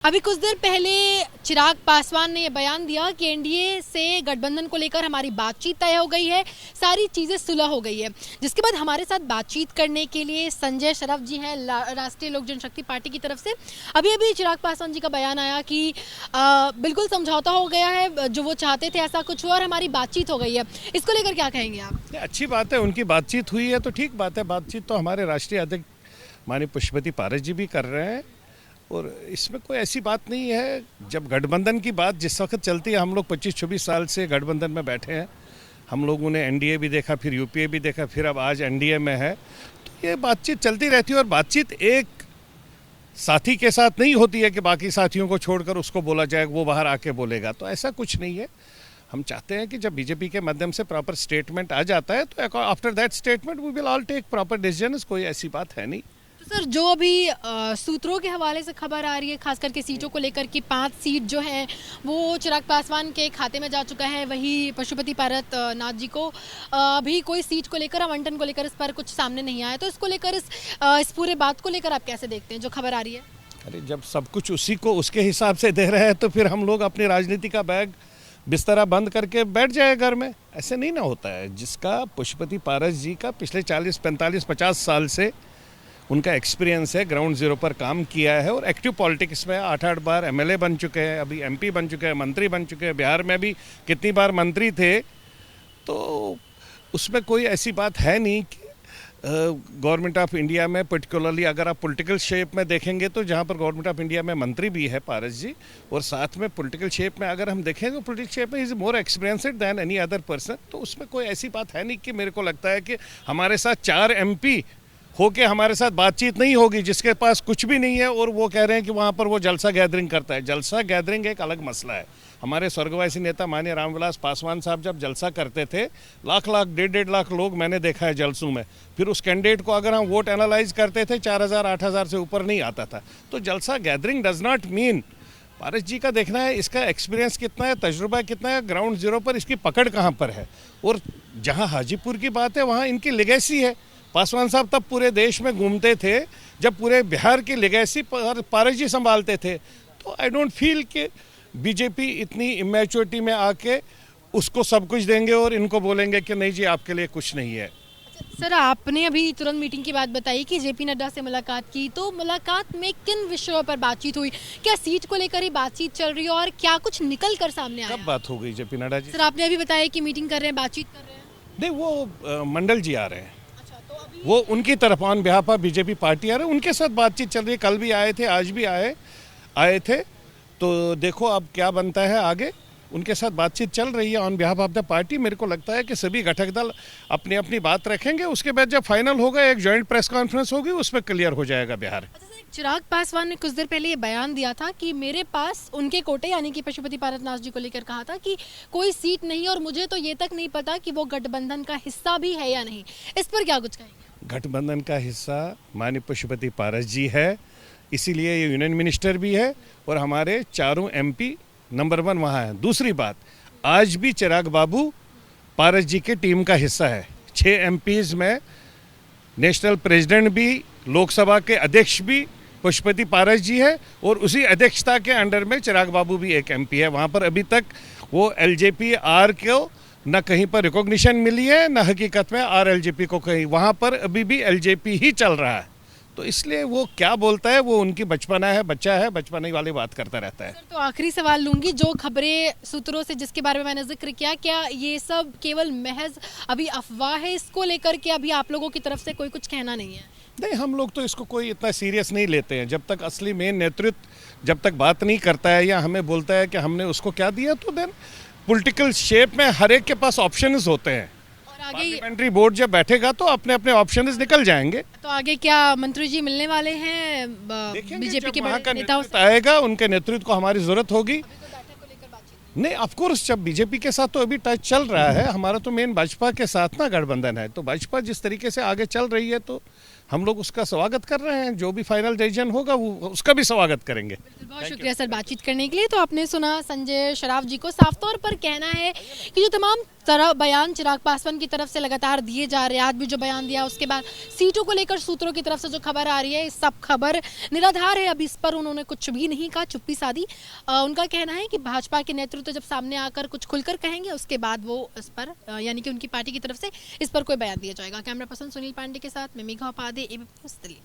अभी कुछ देर पहले चिराग पासवान ने यह बयान दिया कि एनडीए से गठबंधन को लेकर हमारी बातचीत तय हो गई है, सारी चीज़ें सुलह हो गई है। जिसके बाद हमारे साथ बातचीत करने के लिए संजय शरफ जी हैं राष्ट्रीय लोक जनशक्ति पार्टी की तरफ से। अभी चिराग पासवान जी का बयान आया कि बिल्कुल समझौता हो गया है, जो वो चाहते थे ऐसा कुछ हुआ और हमारी बातचीत हो गई है। इसको लेकर क्या कहेंगे आप? अच्छी बात है, उनकी बातचीत हुई है तो ठीक बात है। बातचीत तो हमारे राष्ट्रीय अध्यक्ष माननीय पुष्पति पारस जी भी कर रहे हैं और इसमें कोई ऐसी बात नहीं है। जब गठबंधन की बात जिस वक्त चलती है, हम लोग 25-26 साल से गठबंधन में बैठे हैं। हम लोगों ने एनडीए भी देखा, फिर यूपीए भी देखा, फिर अब आज एनडीए में है। तो ये बातचीत चलती रहती है और बातचीत एक साथी के साथ नहीं होती है कि बाकी साथियों को छोड़कर उसको बोला जाए, वो बाहर आके बोलेगा। तो ऐसा कुछ नहीं है। हम चाहते हैं कि जब बीजेपी के माध्यम से प्रॉपर स्टेटमेंट आ जाता है तो after that statement we will all take proper decisions. कोई ऐसी बात है नहीं। तो सर, जो अभी सूत्रों के हवाले से खबर आ रही है, खास करके सीटों को लेकर कि 5 सीट जो है वो चिराग पासवान के खाते में जा चुका है, वही पशुपति पारस नाथ जी को अभी कोई सीट को लेकर, आवंटन को लेकर इस पर कुछ सामने नहीं आया। तो इसको लेकर इस पूरे बात को लेकर आप कैसे देखते हैं जो खबर आ रही है? अरे, जब सब कुछ उसी को उसके हिसाब से दे रहे हैं तो फिर हम लोग अपनी राजनीति का बैग बिस्तरा बंद करके बैठ जाए घर में। ऐसे नहीं ना होता है। जिसका पुष्पति पारस जी का पिछले 40, 45, 50 साल से उनका एक्सपीरियंस है, ग्राउंड जीरो पर काम किया है और एक्टिव पॉलिटिक्स में 8-8 बार एमएलए बन चुके हैं, अभी एमपी बन चुके हैं, मंत्री बन चुके हैं, बिहार में भी कितनी बार मंत्री थे। तो उसमें कोई ऐसी बात है नहीं कि गवर्नमेंट ऑफ इंडिया में पर्टिकुलरली अगर आप पॉलिटिकल शेप में देखेंगे तो जहाँ पर गवर्नमेंट ऑफ इंडिया में मंत्री भी है पारस जी, और साथ में पॉलिटिकल शेप में अगर हम देखें तो पॉलिटिकल शेप में is more experienced than any other person. तो उसमें कोई ऐसी बात है नहीं कि मेरे को लगता है कि हमारे साथ 4 एमपी होके हमारे साथ बातचीत नहीं होगी, जिसके पास कुछ भी नहीं है और वो कह रहे हैं कि वहाँ पर वो जलसा गैदरिंग करता है। जलसा गैदरिंग एक अलग मसला है। हमारे स्वर्गवासी नेता माननीय रामविलास पासवान साहब जब जलसा करते थे, लाख 1.5 लाख लोग मैंने देखा है जलसों में। फिर उस कैंडिडेट को अगर हम वोट एनालाइज करते थे 4000, 8000 से ऊपर नहीं आता था। तो जलसा गैदरिंग डज नॉट मीन। पारस जी का देखना है इसका एक्सपीरियंस कितना है, तजुर्बा कितना है, ग्राउंड जीरो पर इसकी पकड़ कहाँ पर है। और जहाँ हाजीपुर की बात है वहाँ इनकी लेगेसी है। पासवान साहब तब पूरे देश में घूमते थे जब पूरे बिहार की लेगेसी पारस जी संभालते थे। तो आई डोंट फील कि बीजेपी इतनी इमेच्योरिटी में आके उसको सब कुछ देंगे और इनको बोलेंगे कि नहीं जी आपके लिए कुछ नहीं है। सर, आपने अभी तुरंत मीटिंग की बात बताई कि जेपी नड्डा से मुलाकात की, तो मुलाकात में किन विषयों पर बातचीत हुई? क्या सीट को लेकर ही बातचीत चल रही है और क्या कुछ निकल कर सामने आया? कब बात हो गई जेपी नड्डा जी? सर, आपने अभी बताया कि मीटिंग कर रहे हैं, बातचीत कर रहे हैं। नहीं, वो मंडल जी आ रहे हैं। वो उनकी तरफ on behalf of BJP party आ रहे हैं, उनके साथ बातचीत चल रही है। कल भी आए थे, आज भी आए थे। तो देखो अब क्या बनता है आगे। उनके साथ बातचीत चल रही है on behalf of the party. मेरे को लगता है कि सभी घटक दल अपनी अपनी बात रखेंगे, उसके बाद जब फाइनल होगा एक जॉइंट प्रेस कॉन्फ्रेंस होगी, उसमें क्लियर हो जाएगा बिहार। चिराग पासवान ने कुछ देर पहले ये बयान दिया था कि मेरे पास उनके कोटे यानी कि पशुपति पारस नाथ जी को लेकर कहा था कि कोई सीट नहीं और मुझे तो ये तक नहीं पता कि वो गठबंधन का हिस्सा भी है या नहीं। इस पर क्या कुछ कहेंगे? गठबंधन का हिस्सा माननीय पशुपति पारस जी है, इसीलिए ये यूनियन मिनिस्टर भी है और हमारे 4 एमपी नंबर 1 वहाँ है। दूसरी बात, आज भी चिराग बाबू पारस जी के टीम का हिस्सा है। 6 एमपीज में नेशनल प्रेसिडेंट भी, लोकसभा के अध्यक्ष भी पशुपति पारस जी है और उसी अध्यक्षता के अंडर में चिराग बाबू भी एक एमपी है। वहाँ पर अभी तक वो एलजेपी आर को न कहीं पर रिकॉग्निशन मिली है, न हकीकत में आरएलजेपी को कहीं। वहाँ पर अभी भी एलजेपी ही चल रहा है। तो इसलिए वो क्या बोलता है वो उनकी बचपना है, बच्चा है, बचपना वाली बात करता रहता है। तो आखिरी सवाल लूंगी, जो खबरें सूत्रों से जिसके बारे में मैंने जिक्र किया, क्या ये सब केवल महज अभी अफवाह है? इसको लेकर के अभी आप लोगों की तरफ से कोई कुछ कहना नहीं है? नहीं, हम लोग तो इसको कोई इतना सीरियस नहीं लेते हैं। जब तक असली मेन नेतृत्व जब तक बात नहीं करता है या हमें बोलता है कि हमने उसको क्या दिया, तो देन पॉलिटिकल शेप में हर एक के पास ऑप्शंस होते हैं। और आगे पार्लियामेंट्री बोर्ड जब बैठेगा तो अपने अपने ऑप्शंस निकल जाएंगे। तो आगे क्या मंत्री जी मिलने वाले हैं बीजेपी के बड़े नेताओं से? आएगा, उनके नेतृत्व को हमारी जरूरत होगी। नहीं, ऑफ कोर्स जब बीजेपी के साथ तो अभी टच चल रहा है। हमारा तो मेन भाजपा के साथ ना गठबंधन है, तो भाजपा जिस तरीके से आगे चल रही है तो हम लोग उसका स्वागत कर रहे हैं। जो भी फाइनल डिसीजन होगा वो उसका भी स्वागत करेंगे। बहुत शुक्रिया सर बातचीत करने के लिए। तो आपने सुना संजय शराफ जी को साफ तौर पर कहना है कि जो तमाम तरह बयान चिराग पासवान की तरफ से लगातार दिए जा रहे हैं, आज भी जो बयान दिया, उसके बाद सीटों को लेकर सूत्रों की तरफ से जो खबर आ रही है, सब खबर निराधार है। अब इस पर उन्होंने कुछ भी नहीं कहा, चुप्पी साधी। उनका कहना है कि भाजपा के नेतृत्व जब सामने आकर कुछ खुलकर कहेंगे, उसके बाद वो इस पर यानी कि उनकी पार्टी की तरफ से इस पर कोई बयान दिया जाएगा। कैमरा पर्सन सुनील पांडे के साथ मैं मेघा उपाध्याय, एबीपी न्यूज़, दिल्ली।